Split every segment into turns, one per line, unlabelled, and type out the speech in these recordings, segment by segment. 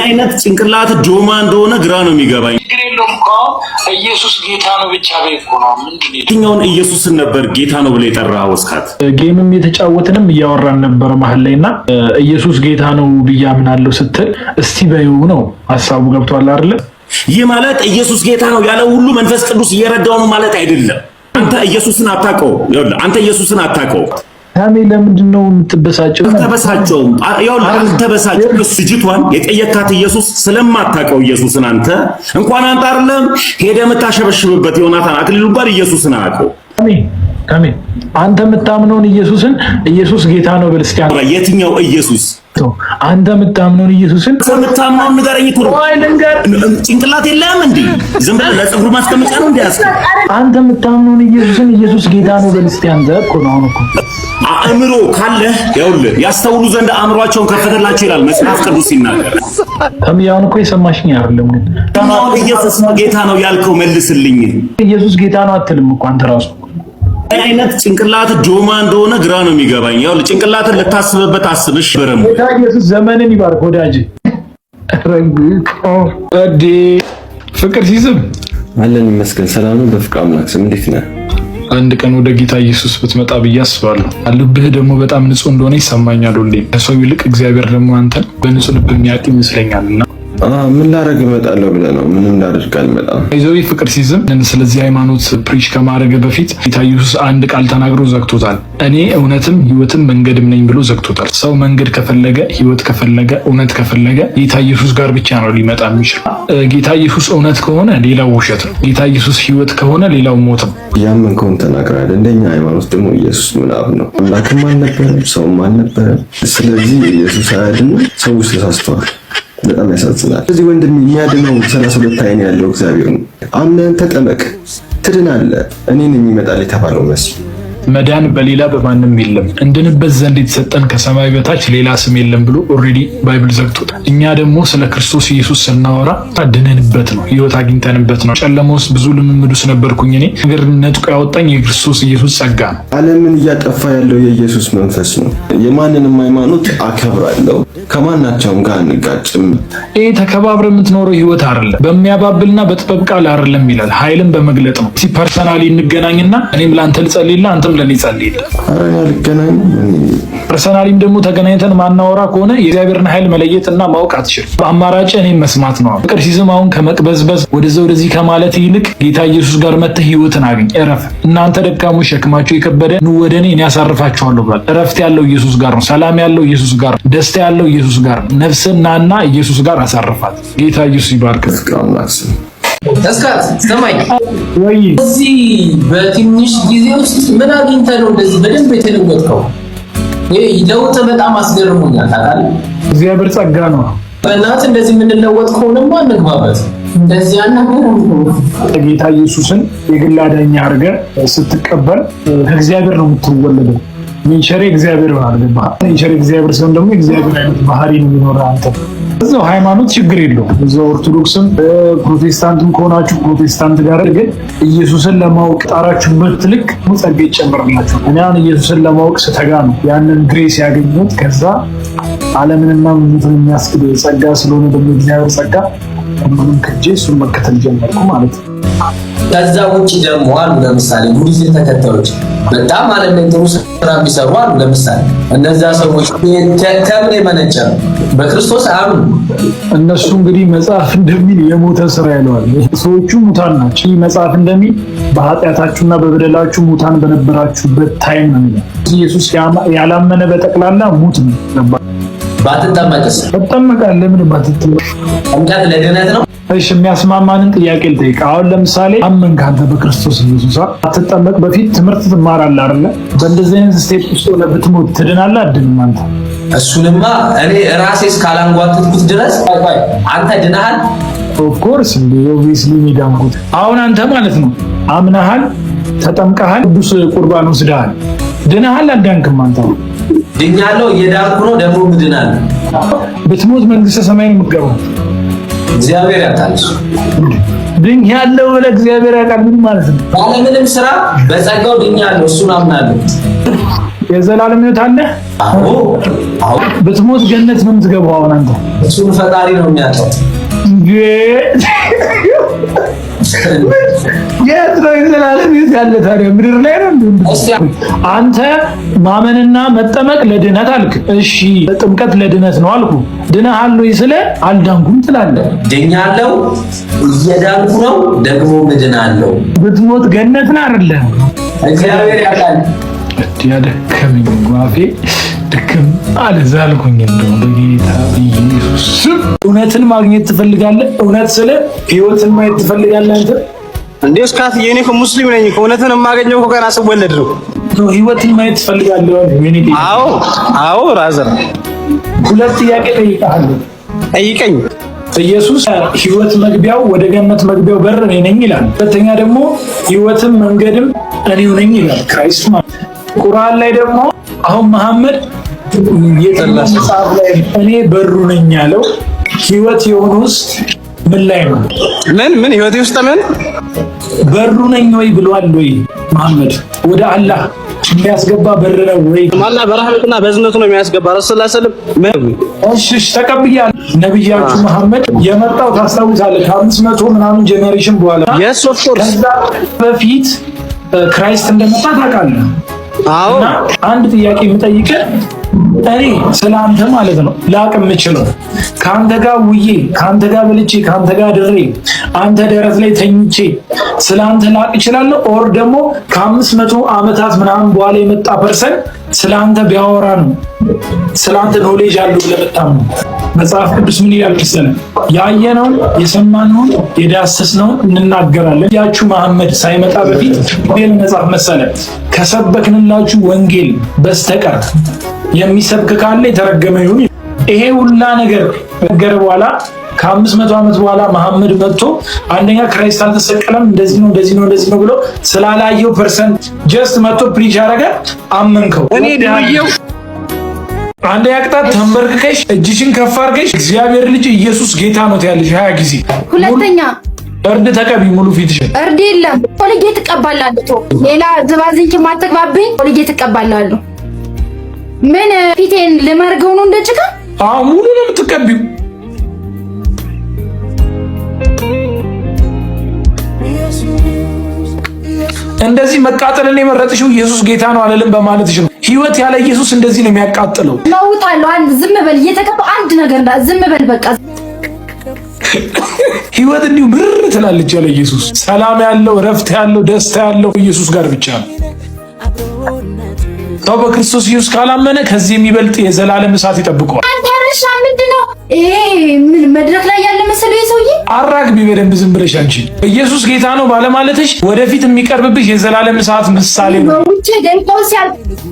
አይነት ጭንቅላት ጆማ እንደሆነ ግራ ነው የሚገባኝ።
ኢየሱስ ጌታ ነው ብቻ በይኮ ነው ምንድነው?
የትኛውን ኢየሱስን ነበር ጌታ ነው ብለ የጠራው? እስካት
ጌምም የተጫወተንም እያወራን ነበር መሐል ላይና ኢየሱስ ጌታ ነው ብያምናለሁ ስትል እስቲ በይው ነው ሐሳቡ ገብቷል አይደል?
ይህ ማለት ኢየሱስ ጌታ ነው ያለው ሁሉ መንፈስ ቅዱስ እየረዳው ነው ማለት አይደለም። አንተ ኢየሱስን አታውቀው። ይኸውልህ አንተ ኢየሱስን አታውቀው።
ታሜ ለምንድን ነው የምትበሳጨው?
ተበሳጨው። ይኸውልህ አንተ ተበሳጨው። ልጅቷን የጠየካት ኢየሱስ ስለማታውቀው ኢየሱስን አንተ እንኳን አንተ አይደለም ሄደ የምታሸበሽብበት ዮናታን አክሊሉ ጋር ኢየሱስን አያውቀው።
ታሜ አንተ የምታምነውን ኢየሱስ ጌታ ነው ብል እስኪ
የትኛው ኢየሱስ?
አንተ የምታምነውን ኢየሱስን
የምታምነውን ንገረኝ። ኩሩ ጭንቅላት የለም እንዴ? ዝም ብለህ ለፀጉር ማስቀመጫ ነው እንዲያስ?
አንተ የምታምነውን ኢየሱስ ጌታ ነው ብል እስኪ አንተ እኮ ነው እኮ
አእምሮ ካለ ይኸውልህ ያስተውሉ ዘንድ አእምሯቸውን ከፈተላቸው ይላል መጽሐፍ ቅዱስ ሲናገር።
ታሚያውን እኮ የሰማሽኝ አይደለም ግን
ኢየሱስ ጌታ ነው ያልከው መልስልኝ።
ኢየሱስ ጌታ ነው አትልም እኮ አንተ ራሱ
አይነት ጭንቅላት ጆማ እንደሆነ ግራ ነው የሚገባኝ። ያው ጭንቅላትን ልታስብበት አስብሽ በረም
ጌታ ኢየሱስ ዘመንን ይባርክ ወዳጅ። እዲ ፍቅር ሲዝም
አለን ይመስገን ሰላም ነው። በፍቅር አምላክ ስም እንዴት ነህ?
አንድ ቀን ወደ ጌታ ኢየሱስ ብትመጣ ብዬ አስባለሁ። ልብህ ደግሞ በጣም ንጹህ እንደሆነ ይሰማኛል። ሁሌ ከሰው ይልቅ እግዚአብሔር ደግሞ አንተን በንጹህ ልብ የሚያውቅ ይመስለኛልና
ምን ላደርግ እመጣለሁ ብለህ ነው? ምንም ላደርግ አልመጣም።
ይዘው ፍቅር ሲዝም ስለዚህ ሃይማኖት ፕሪች ከማድረግ በፊት ጌታ ኢየሱስ አንድ ቃል ተናግሮ ዘግቶታል። እኔ እውነትም ሕይወትም መንገድም ነኝ ብሎ ዘግቶታል። ሰው መንገድ ከፈለገ ሕይወት ከፈለገ እውነት ከፈለገ ጌታ ኢየሱስ ጋር ብቻ ነው ሊመጣ የሚችል። ጌታ ኢየሱስ እውነት ከሆነ ሌላው ውሸት ነው። ጌታ ኢየሱስ ሕይወት ከሆነ ሌላው ሞት ነው።
ያመንከውን ተናግረሃል። እንደኛ ሃይማኖት ደግሞ ኢየሱስ ምናብ ነው። አምላክም አልነበረም ሰውም አልነበረም። ስለዚህ ኢየሱስ አያድንም። ሰዎች ተሳስተዋል። በጣም ያሳዝናል። ስለዚህ ወንድም የሚያድነው 32 አይን ያለው እግዚአብሔር ነው። አምነን ተጠመቅ ትድናለህ። እኔን የሚመጣል የተባለው መሲህ
መዳን በሌላ በማንም የለም እንድንበት ዘንድ የተሰጠን ከሰማይ በታች ሌላ ስም የለም ብሎ ኦልሬዲ ባይብል ዘግቶታል። እኛ ደግሞ ስለ ክርስቶስ ኢየሱስ ስናወራ ድነንበት ነው፣ ሕይወት አግኝተንበት ነው። ጨለማ ውስጥ ብዙ ልምምድ ውስጥ ነበርኩኝ እኔ። ነገር ነጥቆ ያወጣኝ የክርስቶስ ኢየሱስ ጸጋ ነው። ዓለምን
እያጠፋ ያለው የኢየሱስ መንፈስ ነው። የማንንም ሃይማኖት አከብራለሁ፣ ከማናቸውም ጋር አንጋጭም።
ይሄ ተከባብረ የምትኖረው ሕይወት አይደለም፣ በሚያባብልና በጥበብ ቃል አይደለም ይላል፣ ኃይልን በመግለጥ ነው። ፐርሰናሊ እንገናኝና እኔም ላንተ ልጸልይልህ አንተም ለኔ ጸልይልህ።
አረኛ ልገናኝ
ፐርሰናሊም ደግሞ ተገናኝተን ማናወራ ከሆነ የእግዚአብሔርን ኃይል መለየትና ማወቅ አትችልም። አማራጭ እኔን መስማት ነው። ፍቅር ሲዝም አሁን ከመቅበዝበዝ ወደዚህ ከማለት ይልቅ ጌታ ኢየሱስ ጋር መጥተህ ሕይወትን አግኝ። እረፍ። እናንተ ደካሞች ሸክማቸው የከበደ ኑ ወደ እኔ ያሳርፋችኋለሁ ብሏል። እረፍት ያለው ኢየሱስ ጋር ነው። ሰላም ያለው ኢየሱስ ጋር ነው። ደስታ ያለው ኢየሱስ ጋር ነው። ነፍስናና ኢየሱስ ጋር አሳርፋት። ጌታ ኢየሱስ ይባርክ።
ተስካት ሰማይ ወይ እዚህ በትንሽ ጊዜ ውስጥ ምን አግኝተህ ነው እንደዚህ በደንብ የተለወጥከው? ለውጥ በጣም አስገርሞኛል። ታውቃለህ
እግዚአብሔር ጸጋ ነው።
በእናትህ እንደዚህ የምንለወጥ ከሆነማ እንግባበት። እንደዚህ አናገርም።
ጌታ ኢየሱስን የግል አዳኝ አድርገህ ስትቀበል ከእግዚአብሔር ነው የምትወለደው። ኔቸር እግዚአብሔር ይሆናል። ኔቸር እግዚአብሔር ሲሆን ደግሞ እግዚአብሔር አይነት ባህሪ ነው የሚኖረው አንተ። እዛው ሃይማኖት ችግር የለውም። እዛው ኦርቶዶክስም ፕሮቴስታንትም ከሆናችሁ ፕሮቴስታንት ጋር ግን ኢየሱስን ለማወቅ ጣራችሁበት ልክ ጸጋ ይጨመርላችሁ። እኔ አሁን ኢየሱስን ለማወቅ ስተጋ ነው ያንን ግሬስ ያገኘሁት። ከዛ ዓለምንና ምድርን የሚያስክድ ጸጋ ስለሆነ ደግሞ እግዚአብሔር ጸጋ ምንም ከጄ እሱን መከተል ጀመርኩ ማለት ነው።
ከዛ ውጭ ደግሞ አሉ ለምሳሌ ቡዲዝም ተከታዮች በጣም ዓለም ላይ ጥሩ ስራ የሚሰሩ አሉ። ለምሳሌ እነዛ ሰዎች ከምን የመነጨ ነው? በክርስቶስ አምኑ።
እነሱ እንግዲህ መጽሐፍ እንደሚል የሞተ ስራ ይለዋል። ሰዎቹ ሙታን ናቸው። መጽሐፍ እንደሚል በኃጢአታችሁና በበደላችሁ ሙታን በነበራችሁበት ታይም ነው የሚለው። ኢየሱስ ያላመነ በጠቅላላ ሙት ነው።
ባትጠመቅስ?
ተጠመቃለህ። ለምን ባትጠመቅ?
ጥምቀት ለድነት ነው።
እሺ የሚያስማማንን ጥያቄ ልጠይቅ። አሁን ለምሳሌ አመንክ አንተ በክርስቶስ ኢየሱስ አትጠመቅ በፊት ትምህርት ትማራለህ አይደለ? በእንደዚህ አይነት ስቴፕ ውስጥ ሆነህ ብትሞት ትድናለህ አትድንም? አንተ
እሱንማ እኔ ራሴ እስካላንጓጥኩት ድረስ ቆይ አንተ ድናሃል?
ኦፍ ኮርስ ኦብቪስሊ ዳንኩት። አሁን አንተ ማለት ነው አምናሃል፣ ተጠምቀሃል፣ ቅዱስ ቁርባን ወስደሃል፣ ድናሃል አልዳንክም? አንተ
ድኛለሁ፣ እየዳንኩ ነው፣ ደግሞ ምድናለሁ።
ብትሞት መንግስተ ሰማይ ነው የምትገባው።
እግዚአብሔር ያታልሽ
ድኛለሁ ብለህ እግዚአብሔር ያውቃል ምን ማለት ነው?
ባለምንም ስራ በጸጋው ድኛለሁ፣ እሱን አምናለሁ።
የዘላለም ሕይወት አለ?
አዎ አዎ።
ብትሞት ገነት ምን ትገባው አሁን አንተ?
እሱን ፈጣሪ ነው የሚያውቀው።
የት ነው የዘላለም ሕይወት ያለ ታዲያ? ምድር ላይ ነው እንዴ? አንተ ማመንና መጠመቅ ለድነት አልክ። እሺ ጥምቀት ለድነት ነው አልኩ። ድነሃል ወይ ስለ አልዳንኩም ትላለህ።
ድኛለሁ፣ እየዳንኩ ነው፣ ደግሞ እድናለሁ።
ብትሞት ገነት ነው አይደለ?
እግዚአብሔር ያውቃል።
ያደከመኝ ማፌ ድክም አልዛልኩኝ እንደው በጌታ ኢየሱስ እውነትን ማግኘት ትፈልጋለህ? እውነት ስለ ህይወትን ማየት ትፈልጋለህ አንተ?
እንዴ እስካት የኔ ሙስሊም ነኝ። እውነትን የማገኘው ገና ስወለድ ነው።
ህይወትን ማየት ትፈልጋለህ ወይ?
አዎ አዎ። ራዘር
ሁለት ጥያቄ ጠይቀሃለሁ።
ጠይቀኝ።
ኢየሱስ ህይወት መግቢያው ወደ ገነት መግቢያው በር እኔ ነኝ ይላል። ሁለተኛ ደግሞ ህይወትም መንገድም እኔው ነኝ ይላል ክራይስት ማለት። ቁርአን ላይ ደግሞ አሁን መሐመድ የጠላስ መጽሐፍ ላይ እኔ በሩ ነኝ ያለው ህይወት የሆነ ውስጥ ምን ላይ ነው?
ምን ህይወቴ ውስጥ ምን
በሩ ነኝ ወይ ብሏል ወይ መሐመድ? ወደ አላህ የሚያስገባ በር ነው ወይ?
ማላ በረህመቱና በእዝነቱ ነው የሚያስገባ ረሱላህ ሰለላሁ
እሺ ተቀብያለሁ። ነብያችሁ መሐመድ የመጣው ታስታውሳለህ? ከ500 ምናምን ጄኔሬሽን በኋላ
yes of course
ከዛ በፊት ክራይስት እንደመጣ ታውቃለህ?
አዎ።
አንድ ጥያቄ የምጠይቅህ እኔ ስለአንተ ማለት ነው ላቅ የምችለው ከአንተ ጋር ውዬ ከአንተ ጋር በልቼ ከአንተ ጋር ድሬ አንተ ደረት ላይ ተኝቼ ስለአንተ ላቅ እችላለሁ? ኦር ደግሞ ከ500 ዓመታት ምናምን በኋላ የመጣ ፐርሰን ስለአንተ ቢያወራ ነው ስለአንተ ኖሌጅ አለው ብለህ በጣም መጽሐፍ ቅዱስ ምን ይላል መሰለህ? ያየነውን የሰማነውን የዳሰስነውን እንናገራለን። ያችሁ መሐመድ ሳይመጣ በፊት ምን መጽሐፍ መሰለህ? ከሰበክንላችሁ ወንጌል በስተቀር የሚሰብክ ካለ የተረገመ ይሁን። ይሄ ሁላ ነገር ነገረ በኋላ ከ500 ዓመት በኋላ መሐመድ መጥቶ አንደኛ ክራይስት አልተሰቀለም እንደዚህ ነው እንደዚህ ነው እንደዚህ ነው ብሎ ስላላየው ፐርሰንት ጀስት መጥቶ ፕሪች አደረገ፣ አመንከው።
እኔ ደውዬው
አንድ ያቅጣት ተንበርክከሽ እጅሽን ከፍ አድርገሽ እግዚአብሔር ልጅ ኢየሱስ ጌታ ነው ትያለሽ 20 ጊዜ።
ሁለተኛ
እርድ ተቀቢ፣ ሙሉ ፊትሽን
እርድ የለም ኮልጌት እቀባላለሁ። ሌላ ዝባዝንኪ ማተግባብኝ ኮልጌት እቀባላለሁ። ምን ፊቴን ልመርገው ነው እንደ ጭቃ?
አዎ ሙሉ ነው የምትቀቢው። እንደዚህ መቃጠልን የመረጥሽው ኢየሱስ ጌታ ነው አለልም በማለትሽ ነው። ህይወት ያለ ኢየሱስ እንደዚህ ነው የሚያቃጥለው።
ማውጣለሁ። አንድ ዝም በል እየተቀባ አንድ ነገር ዝም በል በቃ።
ህይወት እንዲሁ ምር ትላለች ያለ ኢየሱስ። ሰላም ያለው እረፍት ያለው ደስታ ያለው ኢየሱስ ጋር ብቻ ነው። ሰው በክርስቶስ ኢየሱስ ካላመነ ከዚህ የሚበልጥ የዘላለም እሳት ይጠብቀዋል።
አንተ ረሻ ምንድነው ይሄ? ምን መድረክ ላይ ያለ መሰለው የሰውዬ?
አራግቢ በደንብ ዝም ብለሽ አንቺ ኢየሱስ ጌታ ነው ባለማለትሽ ወደፊት የሚቀርብብሽ የዘላለም እሳት ምሳሌ ነው።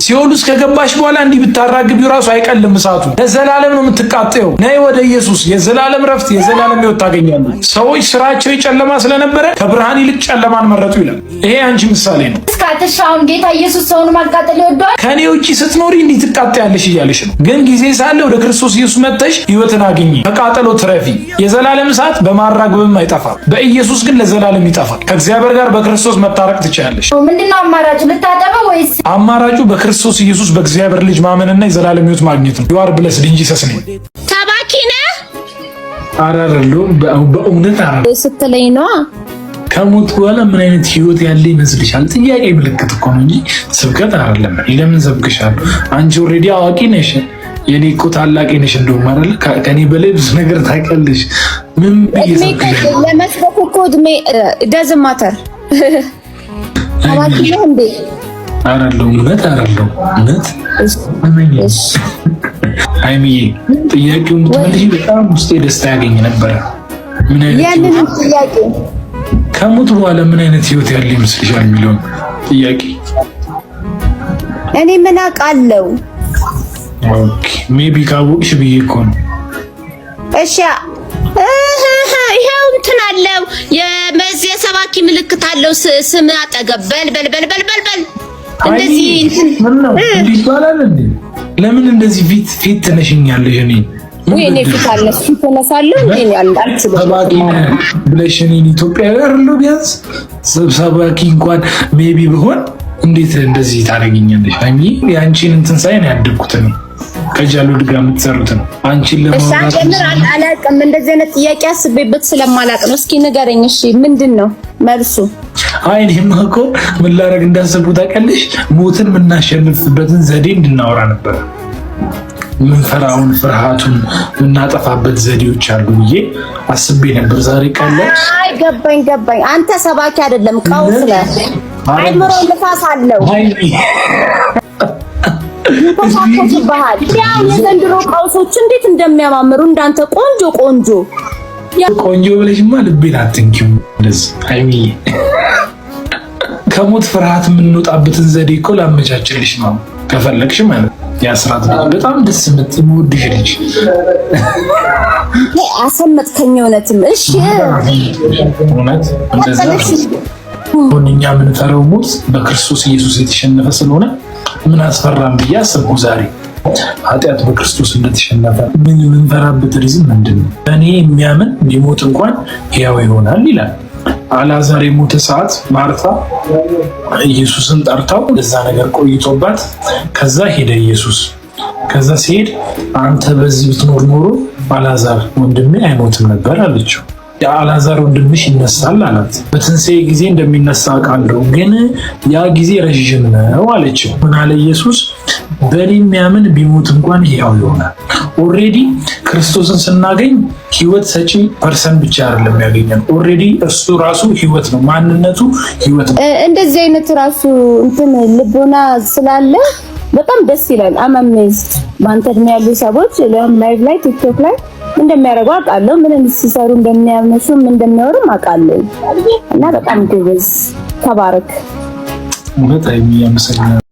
ሲኦል ውስጥ ከገባሽ በኋላ እንዲህ ብታራግቢው ራሱ አይቀልም እሳቱ። ለዘላለም ነው የምትቃጠየው። ነይ ወደ ኢየሱስ፣ የዘላለም ረፍት፣ የዘላለም ሕይወት ታገኛለሽ። ሰዎች ስራቸው ጨለማ ስለነበረ ከብርሃን ይልቅ ጨለማን መረጡ ይላል። ይሄ አንቺ ምሳሌ ነው።
እስካተሻውን ጌታ ኢየሱስ ሰውን ማቃጠል ይወደዋል።
ከኔ ውጪ ስትኖሪ እንዲህ ትቃጠያለሽ እያለሽ ነው። ግን ጊዜ ሳለ ወደ ክርስቶስ ኢየሱስ መጥተሽ ሕይወትን አግኚ፣ ተቃጠሎ ትረፊ። የዘላለም እሳት በማራገብም አይጠፋም፣ በኢየሱስ ግን ለዘላለም ይጠፋል። ከእግዚአብሔር ጋር በክርስቶስ መታረቅ ትችያለሽ።
ምንድነው አማራጩ? ልታጠበው ወይስ?
አማራጩ በክርስቶስ ኢየሱስ በእግዚአብሔር ልጅ ማመንና የዘላለም ሕይወት ማግኘት ነው። ዩአር ብለስድ እንጂ ሰስኔ
ሰባኪ ነህ
አራረሉ በእውነት አራ
ስትለኝ ነው።
ከሞት በኋላ ምን አይነት ህይወት ያለ ይመስልሻል? ጥያቄ ምልክት እኮ ነው እንጂ ስብከት አይደለም። ለምን ሰብክሻለሁ? አንቺ ኦልሬዲ አዋቂ ነሽ። የኔ እኮ ታላቅ ነሽ። እንደውም አይደል ከኔ በላይ ብዙ ነገር ታውቂያለሽ። ምን ብዬሽ
ለመስበክ እኮ እድሜ ደዝም ማተር ሰባኪ ነው እንዴ?
አራለው እውነት አራለው እውነት እመኝሽ አይሚዬ ጥያቄውን ብትመልሺ በጣም ውስጤ ደስታ ያገኝ ነበር። ምን አይነት
ያንን ጥያቄ
ከሞት በኋላ ምን አይነት ህይወት ያለ ይመስልሻል የሚለውን ጥያቄ
እኔ ምን አውቃለሁ?
ኦኬ ሜቢ ካወቅሽ ብዬ እኮ ነው።
እሺ ይሄው እንትን አለው የመዚህ ሰባኪ ምልክት አለው ስም አጠገብ በል እንደዚህ
ምን ነው ይባላል እንዴ? ለምን እንደዚህ ፊት ተነሽኛለሽ? እኔ
ወይ እኔ ፊት አለሱ ተነሳለሁ እንዴ አልችልም።
ሰባኪ ብለሽ እኔን ኢትዮጵያ ያለው ቢያንስ ሰባኪ እንኳን ሜቢ ቢሆን እንዴት እንደዚህ ታደርጊኛለሽ? አይ ያንቺን እንትን ሳይን ያደግኩት ነው ከጃሉ ድጋ የምትሰሩት ነው። አንቺን ለማውራት
አላውቅም። እንደዚህ አይነት ጥያቄ አስቤበት ስለማላውቅ ነው። እስኪ ንገረኝ። እሺ ምንድነው መልሱ?
አይ እኔማ እኮ ምን ላደርግ እንዳሰብኩት ታውቂያለሽ? ሞትን የምናሸንፍበትን ዘዴ እንድናወራ ነበር። ምንፈራውን ፍርሃቱን የምናጠፋበት ዘዴዎች አሉ ብዬ አስቤ ነበር ዛሬ ቀን ላይ።
አይ ገባኝ። አንተ ሰባኪ አይደለም ቀውስ ነህ። አይምሮ ንፋስ አለው። ተሳክቶብሃል። ያው የዘንድሮ ቀውሶች እንዴት እንደሚያማምሩ እንዳንተ ቆንጆ
ብለሽማ ልቤን አትንኪው። እንደዚህ አይሚ ከሞት ፍርሃት የምንወጣበትን ዘዴ እኮ ላመቻችልሽ ነው ከፈለግሽ ማለት ያስራት በጣም ደስ የምትወድሽ ልጅ
አሰመጥከኝ። እውነትም እሺ
እውነት እንደዛ እኛ የምንፈራው ሞት በክርስቶስ ኢየሱስ የተሸነፈ ስለሆነ ምን አስፈራም ብዬ አሰብኩ ዛሬ። ኃጢአት በክርስቶስ እንደተሸነፈ ምን የምንፈራበት ሪዝም ምንድን ነው? እኔ የሚያምን ቢሞት እንኳን ሕያው ይሆናል ይላል። አልዓዛር የሞተ ሰዓት ማርታ ኢየሱስን ጠርታው ለዛ ነገር ቆይቶባት ከዛ ሄደ ኢየሱስ። ከዛ ሲሄድ አንተ በዚህ ብትኖር ኖሮ አልዓዛር ወንድሜ አይሞትም ነበር አለችው። የአልዓዛር ወንድምሽ ይነሳል አላት። በትንሣኤ ጊዜ እንደሚነሳ አውቃለሁ፣ ግን ያ ጊዜ ረዥም ነው አለችው። ምን አለ ኢየሱስ? በእኔ የሚያምን ቢሞት እንኳን ሕያው ይሆናል። ኦልሬዲ ክርስቶስን ስናገኝ ሕይወት ሰጪ ፐርሰን ብቻ አይደለም ያገኘን። ኦልሬዲ እሱ ራሱ ሕይወት ነው፣ ማንነቱ ሕይወት ነው።
እንደዚህ አይነት ራሱ እንትን ልቦና ስላለ በጣም ደስ ይላል። አማሜዝድ በአንተ እድሜ ያሉ ሰዎች ላይቭ ላይ ቲክቶክ ላይ እንደሚያደርጉ አውቃለሁ። ምን ሲሰሩ እንደሚያመሹም እንደሚያወሩም አውቃለሁ። እና በጣም ግብዝ ተባረክ።
በጣም የሚያመሰግናለሁ።